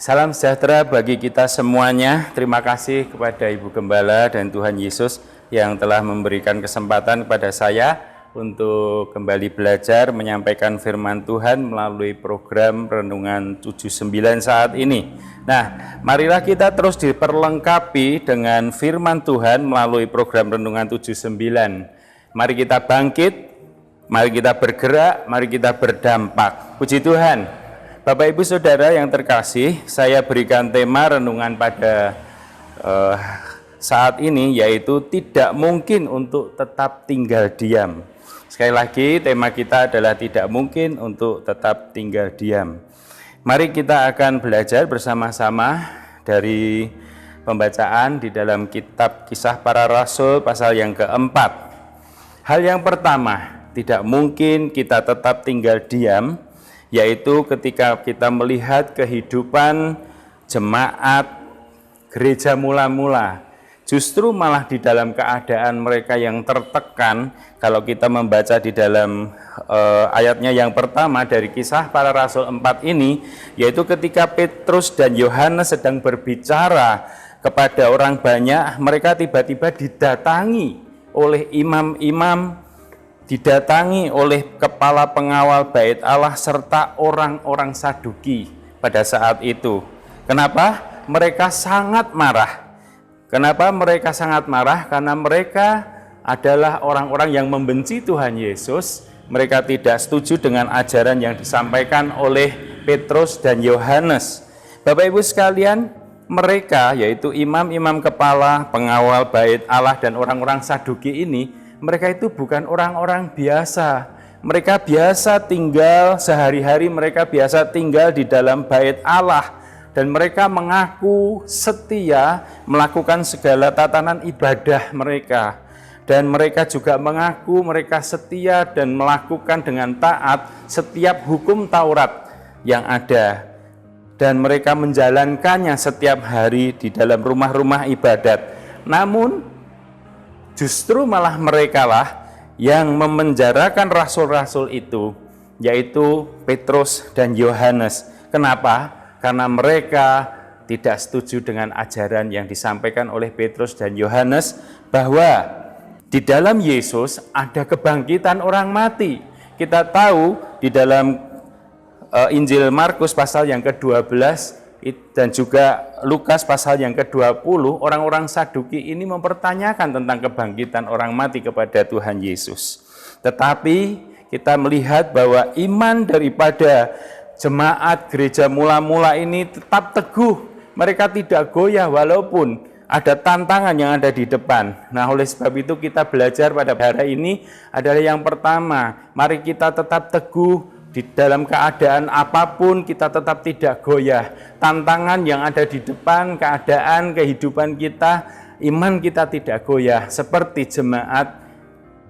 Salam sejahtera bagi kita semuanya. Terima kasih kepada Ibu Gembala dan Tuhan Yesus yang telah memberikan kesempatan kepada saya untuk kembali belajar menyampaikan firman Tuhan melalui program Renungan 79 saat ini. Nah, marilah kita terus diperlengkapi dengan firman Tuhan melalui program Renungan 79. Mari kita bangkit, mari kita bergerak, mari kita berdampak. Puji Tuhan. Bapak Ibu Saudara yang terkasih, saya berikan tema renungan pada saat ini yaitu tidak mungkin untuk tetap tinggal diam. Sekali lagi tema kita adalah tidak mungkin untuk tetap tinggal diam. Mari kita akan belajar bersama-sama dari pembacaan di dalam kitab Kisah Para Rasul pasal yang keempat. Hal yang pertama, tidak mungkin kita tetap tinggal diam, yaitu ketika kita melihat kehidupan jemaat gereja mula-mula, justru malah di dalam keadaan mereka yang tertekan. Kalau kita membaca di dalam ayatnya yang pertama dari Kisah Para Rasul 4 ini, yaitu ketika Petrus dan Yohanes sedang berbicara kepada orang banyak, mereka tiba-tiba didatangi oleh imam-imam, didatangi oleh kepala pengawal bait Allah serta orang-orang Saduki pada saat itu. Kenapa? Mereka sangat marah. Kenapa mereka sangat marah? Karena mereka adalah orang-orang yang membenci Tuhan Yesus. Mereka tidak setuju dengan ajaran yang disampaikan oleh Petrus dan Yohanes. Bapak Ibu sekalian, mereka yaitu imam-imam kepala pengawal bait Allah dan orang-orang Saduki ini, mereka itu bukan orang-orang biasa. Mereka biasa tinggal sehari-hari, mereka biasa tinggal di dalam bait Allah. Dan mereka mengaku setia melakukan segala tatanan ibadah mereka. Dan mereka juga mengaku mereka setia dan melakukan dengan taat setiap hukum Taurat yang ada. Dan mereka menjalankannya setiap hari di dalam rumah-rumah ibadat. Namun justru malah merekalah yang memenjarakan rasul-rasul itu, yaitu Petrus dan Yohanes. Kenapa? Karena mereka tidak setuju dengan ajaran yang disampaikan oleh Petrus dan Yohanes bahwa di dalam Yesus ada kebangkitan orang mati. Kita tahu di dalam Injil Markus pasal yang ke-12 dan juga Lukas pasal yang ke-20, orang-orang Saduki ini mempertanyakan tentang kebangkitan orang mati kepada Tuhan Yesus. Tetapi kita melihat bahwa iman daripada jemaat gereja mula-mula ini tetap teguh. Mereka tidak goyah walaupun ada tantangan yang ada di depan. Nah, oleh sebab itu kita belajar pada hari ini adalah yang pertama, mari kita tetap teguh. Di dalam keadaan apapun kita tetap tidak goyah. Tantangan yang ada di depan, keadaan, kehidupan kita, iman kita tidak goyah. Seperti jemaat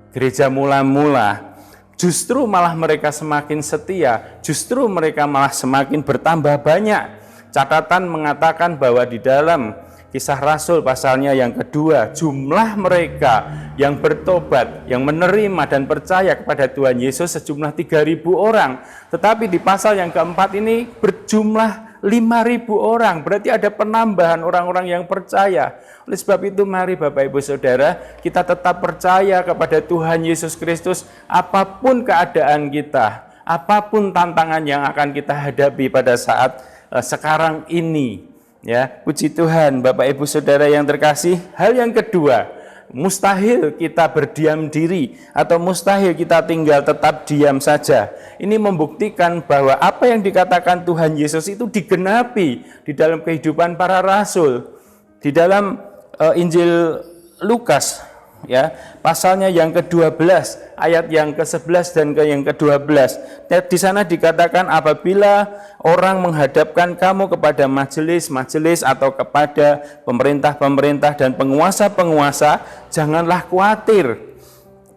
gereja mula-mula. Justru malah mereka semakin setia, justru mereka malah semakin bertambah banyak. Catatan mengatakan bahwa di dalam Kisah Rasul pasalnya yang kedua, jumlah mereka yang bertobat, yang menerima dan percaya kepada Tuhan Yesus sejumlah 3.000 orang. Tetapi di pasal yang keempat ini berjumlah 5.000 orang. Berarti ada penambahan orang-orang yang percaya. Oleh sebab itu mari Bapak Ibu Saudara, kita tetap percaya kepada Tuhan Yesus Kristus apapun keadaan kita, apapun tantangan yang akan kita hadapi pada saat sekarang ini. Ya, puji Tuhan Bapak Ibu Saudara yang terkasih. Hal yang kedua, mustahil kita berdiam diri atau mustahil kita tinggal tetap diam saja. Ini membuktikan bahwa apa yang dikatakan Tuhan Yesus itu digenapi di dalam kehidupan para rasul. Di dalam Injil Lukas ya, pasalnya yang ke-12, ayat yang ke-11 dan yang ke-12. Di sana dikatakan apabila orang menghadapkan kamu kepada majelis-majelis atau kepada pemerintah-pemerintah dan penguasa-penguasa, janganlah khawatir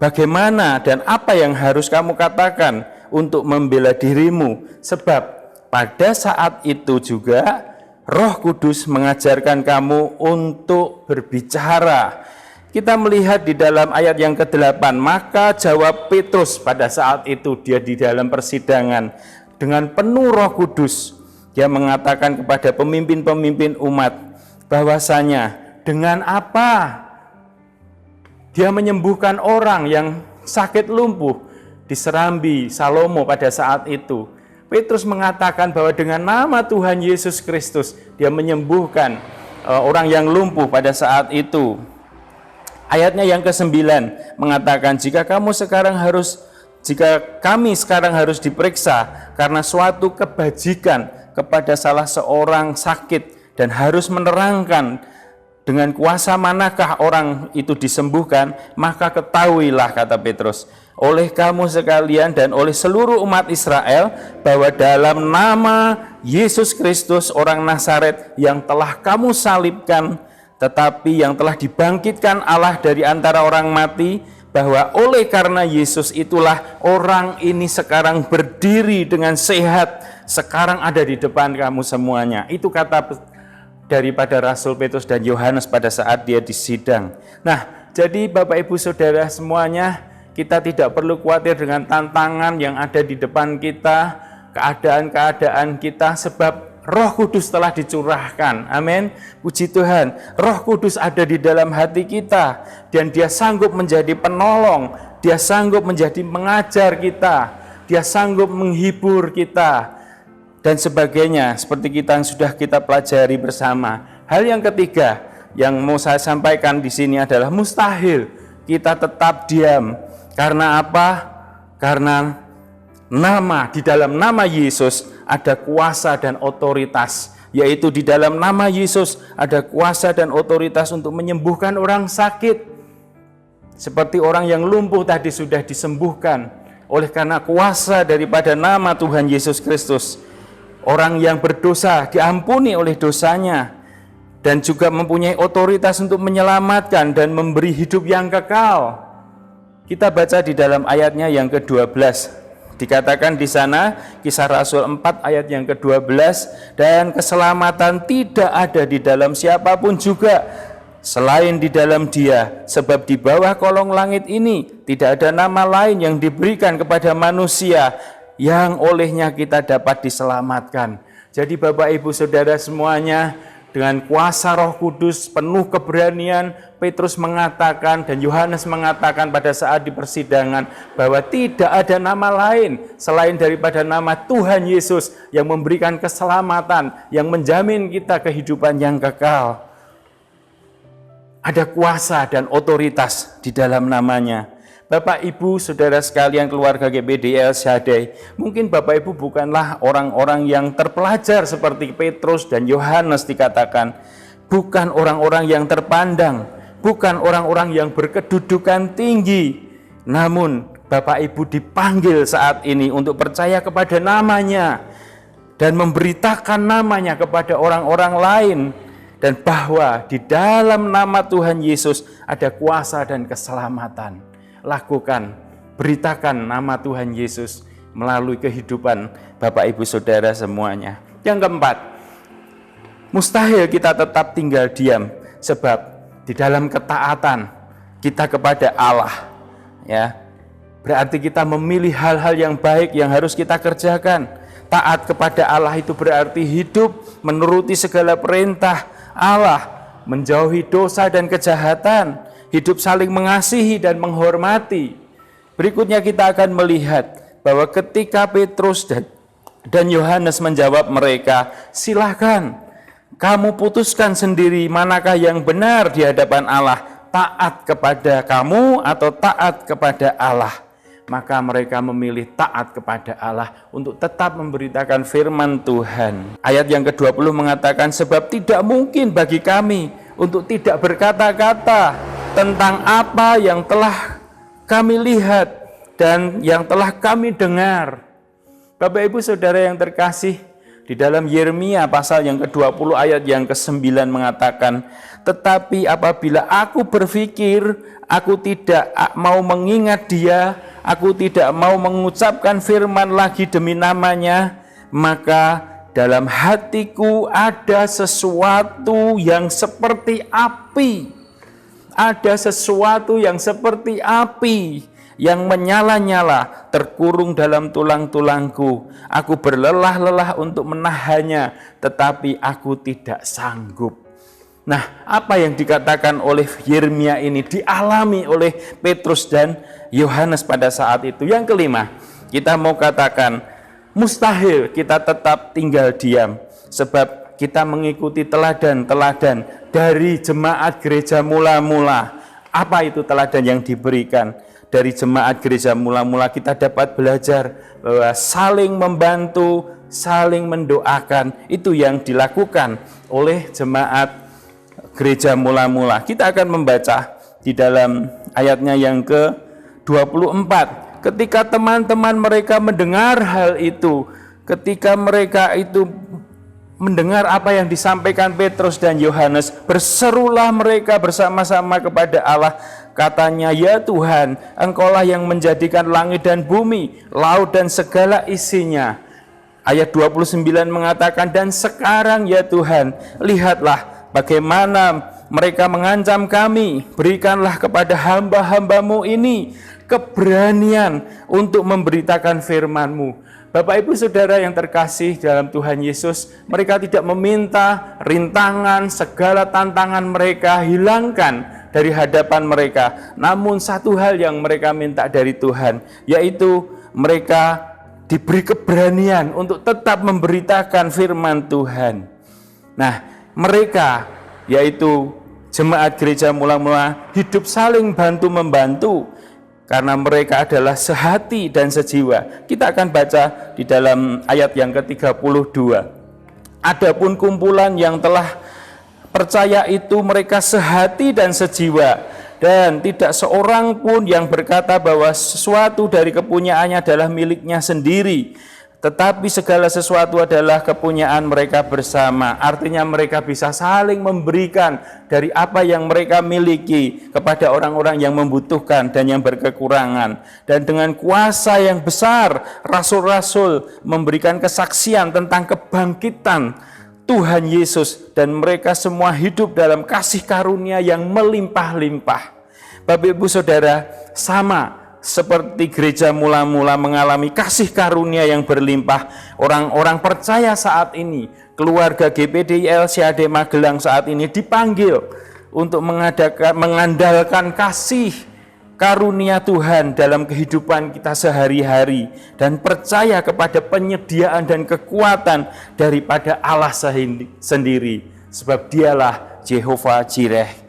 bagaimana dan apa yang harus kamu katakan untuk membela dirimu, sebab pada saat itu juga Roh Kudus mengajarkan kamu untuk berbicara. Kita melihat di dalam ayat yang ke-8, maka jawab Petrus pada saat itu dia di dalam persidangan dengan penuh Roh Kudus. Dia mengatakan kepada pemimpin-pemimpin umat bahwasanya dengan apa dia menyembuhkan orang yang sakit lumpuh di Serambi Salomo pada saat itu. Petrus mengatakan bahwa dengan nama Tuhan Yesus Kristus dia menyembuhkan orang yang lumpuh pada saat itu. Ayatnya yang ke-9 mengatakan, jika kami sekarang harus diperiksa karena suatu kebajikan kepada salah seorang sakit dan harus menerangkan dengan kuasa manakah orang itu disembuhkan, maka ketahuilah, kata Petrus, oleh kamu sekalian dan oleh seluruh umat Israel, bahwa dalam nama Yesus Kristus orang Nazaret yang telah kamu salibkan, tetapi yang telah dibangkitkan Allah dari antara orang mati, bahwa oleh karena Yesus itulah orang ini sekarang berdiri dengan sehat, sekarang ada di depan kamu semuanya. Itu kata daripada Rasul Petrus dan Yohanes pada saat dia disidang. Nah, jadi Bapak Ibu Saudara semuanya, kita tidak perlu khawatir dengan tantangan yang ada di depan kita, keadaan-keadaan kita, sebab Roh Kudus telah dicurahkan. Amin. Puji Tuhan. Roh Kudus ada di dalam hati kita dan dia sanggup menjadi penolong, dia sanggup menjadi mengajar kita, dia sanggup menghibur kita dan sebagainya, seperti yang sudah kita pelajari bersama. Hal yang ketiga yang mau saya sampaikan di sini adalah mustahil kita tetap diam. Karena apa? Karena di dalam nama Yesus ada kuasa dan otoritas, yaitu di dalam nama Yesus ada kuasa dan otoritas untuk menyembuhkan orang sakit. Seperti orang yang lumpuh tadi sudah disembuhkan oleh karena kuasa daripada nama Tuhan Yesus Kristus. Orang yang berdosa diampuni oleh dosanya dan juga mempunyai otoritas untuk menyelamatkan dan memberi hidup yang kekal. Kita baca di dalam ayatnya yang ke-12. Dikatakan di sana, Kisah Rasul 4 ayat yang ke-12, dan keselamatan tidak ada di dalam siapapun juga selain di dalam Dia, sebab di bawah kolong langit ini tidak ada nama lain yang diberikan kepada manusia yang olehnya kita dapat diselamatkan. Jadi Bapak Ibu Saudara semuanya, dengan kuasa Roh Kudus, penuh keberanian, Petrus mengatakan dan Yohanes mengatakan pada saat di persidangan bahwa tidak ada nama lain selain daripada nama Tuhan Yesus yang memberikan keselamatan, yang menjamin kita kehidupan yang kekal. Ada kuasa dan otoritas di dalam namanya. Bapak Ibu Saudara sekalian, keluarga GBD El Shaddai, mungkin Bapak Ibu bukanlah orang-orang yang terpelajar seperti Petrus dan Yohanes dikatakan, bukan orang-orang yang terpandang, bukan orang-orang yang berkedudukan tinggi, namun Bapak Ibu dipanggil saat ini untuk percaya kepada namanya dan memberitakan namanya kepada orang-orang lain, dan bahwa di dalam nama Tuhan Yesus ada kuasa dan keselamatan. Lakukan, beritakan nama Tuhan Yesus melalui kehidupan Bapak Ibu Saudara semuanya. Yang keempat, mustahil kita tetap tinggal diam, sebab di dalam ketaatan kita kepada Allah, ya, berarti kita memilih hal-hal yang baik yang harus kita kerjakan. Taat kepada Allah itu berarti hidup menuruti segala perintah Allah, menjauhi dosa dan kejahatan, hidup saling mengasihi dan menghormati. Berikutnya kita akan melihat bahwa ketika Petrus dan Yohanes menjawab mereka, silakan kamu putuskan sendiri manakah yang benar di hadapan Allah, taat kepada kamu atau taat kepada Allah. Maka mereka memilih taat kepada Allah untuk tetap memberitakan firman Tuhan. Ayat yang ke-20 mengatakan, sebab tidak mungkin bagi kami untuk tidak berkata-kata tentang apa yang telah kami lihat dan yang telah kami dengar. Bapak Ibu Saudara yang terkasih, di dalam Yeremia pasal yang ke-20 ayat yang ke-9 mengatakan, tetapi apabila aku berpikir, aku tidak mau mengingat Dia, aku tidak mau mengucapkan firman lagi demi namanya, maka dalam hatiku ada sesuatu yang seperti api. Ada sesuatu yang seperti api. yang menyala-nyala terkurung dalam tulang-tulangku. Aku berlelah-lelah untuk menahannya, tetapi aku tidak sanggup. Nah, apa yang dikatakan oleh Yeremia ini dialami oleh Petrus dan Yohanes pada saat itu. Yang kelima, kita mau katakan mustahil kita tetap tinggal diam, sebab kita mengikuti teladan-teladan dari jemaat gereja mula-mula. Apa itu teladan yang diberikan? Dari jemaat gereja mula-mula kita dapat belajar bahwa saling membantu, saling mendoakan, itu yang dilakukan oleh jemaat gereja mula-mula. Kita akan membaca di dalam ayatnya yang ke-24. Ketika teman-teman mereka mendengar hal itu, ketika mereka itu mendengar apa yang disampaikan Petrus dan Yohanes, berserulah mereka bersama-sama kepada Allah. Katanya, ya Tuhan, Engkaulah yang menjadikan langit dan bumi, laut dan segala isinya. Ayat 29 mengatakan, dan sekarang ya Tuhan, lihatlah bagaimana mereka mengancam kami. Berikanlah kepada hamba-hambamu ini keberanian untuk memberitakan firman-Mu. Bapak Ibu Saudara yang terkasih dalam Tuhan Yesus, mereka tidak meminta rintangan, segala tantangan mereka hilangkan dari hadapan mereka. Namun satu hal yang mereka minta dari Tuhan, yaitu mereka diberi keberanian untuk tetap memberitakan firman Tuhan. Nah, mereka yaitu jemaat gereja mula-mula hidup saling bantu-membantu, karena mereka adalah sehati dan sejiwa. Kita akan baca di dalam ayat yang ke-32. Adapun kumpulan yang telah percaya itu mereka sehati dan sejiwa, dan tidak seorang pun yang berkata bahwa sesuatu dari kepunyaannya adalah miliknya sendiri, tetapi segala sesuatu adalah kepunyaan mereka bersama. Artinya mereka bisa saling memberikan dari apa yang mereka miliki kepada orang-orang yang membutuhkan dan yang berkekurangan. Dan dengan kuasa yang besar, rasul-rasul memberikan kesaksian tentang kebangkitan Tuhan Yesus, dan mereka semua hidup dalam kasih karunia yang melimpah-limpah. Bapak Ibu Saudara, sama seperti gereja mula-mula mengalami kasih karunia yang berlimpah, orang-orang percaya saat ini, keluarga GPDI LCAD Magelang saat ini dipanggil untuk mengandalkan kasih karunia Tuhan dalam kehidupan kita sehari-hari, dan percaya kepada penyediaan dan kekuatan daripada Allah sendiri, sebab Dialah Jehovah Jireh.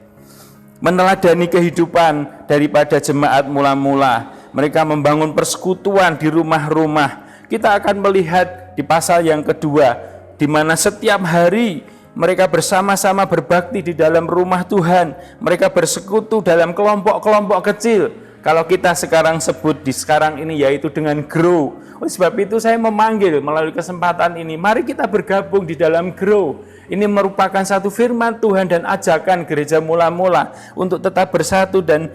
Meneladani kehidupan daripada jemaat mula-mula, mereka membangun persekutuan di rumah-rumah. Kita akan melihat di pasal yang kedua, di mana setiap hari mereka bersama-sama berbakti di dalam rumah Tuhan. Mereka bersekutu dalam kelompok-kelompok kecil. Kalau kita sekarang sebut di sekarang ini yaitu dengan grow. Oleh sebab itu saya memanggil melalui kesempatan ini, mari kita bergabung di dalam grow. Ini merupakan satu firman Tuhan dan ajakan gereja mula-mula untuk tetap bersatu dan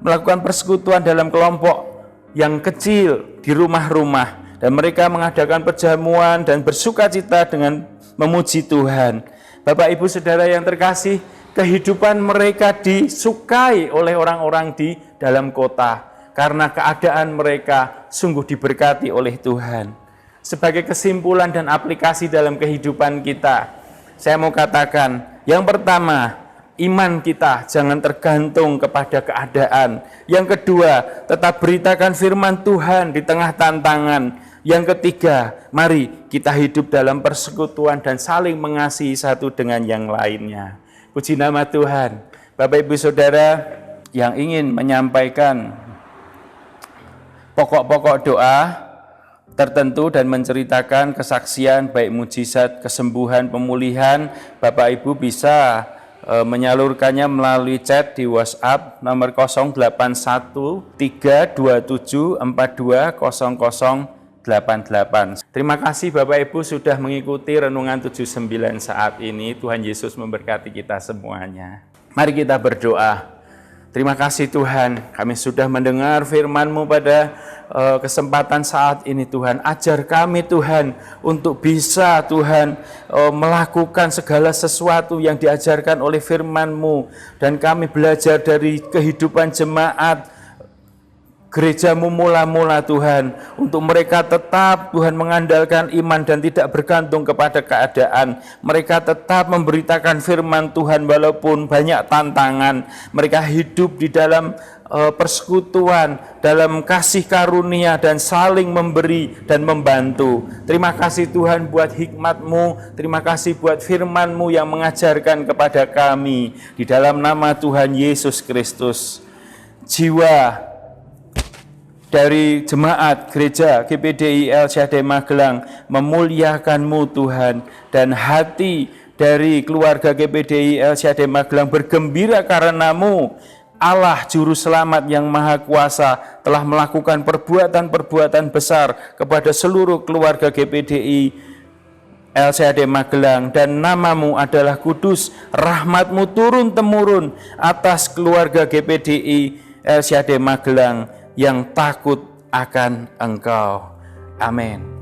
melakukan persekutuan dalam kelompok yang kecil di rumah-rumah. Dan mereka mengadakan perjamuan dan bersukacita dengan memuji Tuhan. Bapak Ibu Saudara yang terkasih, kehidupan mereka disukai oleh orang-orang di dalam kota, karena keadaan mereka sungguh diberkati oleh Tuhan. Sebagai kesimpulan dan aplikasi dalam kehidupan kita, saya mau katakan, yang pertama, iman kita jangan tergantung kepada keadaan. Yang kedua, tetap beritakan firman Tuhan di tengah tantangan. Yang ketiga, mari kita hidup dalam persekutuan dan saling mengasihi satu dengan yang lainnya. Puji nama Tuhan. Bapak Ibu Saudara yang ingin menyampaikan pokok-pokok doa tertentu dan menceritakan kesaksian baik mujizat, kesembuhan, pemulihan, Bapak Ibu bisa menyalurkannya melalui chat di WhatsApp nomor 081327420088. Terima kasih Bapak Ibu sudah mengikuti renungan 79 saat ini. Tuhan Yesus memberkati kita semuanya. Mari kita berdoa. Terima kasih Tuhan, kami sudah mendengar firman-Mu pada kesempatan saat ini Tuhan. Ajar kami Tuhan untuk bisa Tuhan melakukan segala sesuatu yang diajarkan oleh firman-Mu. Dan kami belajar dari kehidupan jemaat gerejamu mula-mula Tuhan, untuk mereka tetap Tuhan mengandalkan iman dan tidak bergantung kepada keadaan. Mereka tetap memberitakan firman Tuhan walaupun banyak tantangan. Mereka hidup di dalam persekutuan, dalam kasih karunia dan saling memberi dan membantu. Terima kasih Tuhan buat hikmat-Mu, terima kasih buat firman-Mu yang mengajarkan kepada kami. Di dalam nama Tuhan Yesus Kristus, jiwa dari jemaat gereja GPDI El Shaddai Magelang memuliakan-Mu Tuhan, dan hati dari keluarga GPDI El Shaddai Magelang bergembira karena-Mu. Allah Juru Selamat yang Maha Kuasa telah melakukan perbuatan-perbuatan besar kepada seluruh keluarga GPDI El Shaddai Magelang, dan nama-Mu adalah kudus. Rahmat-Mu turun-temurun atas keluarga GPDI El Shaddai Magelang yang takut akan Engkau. Amin.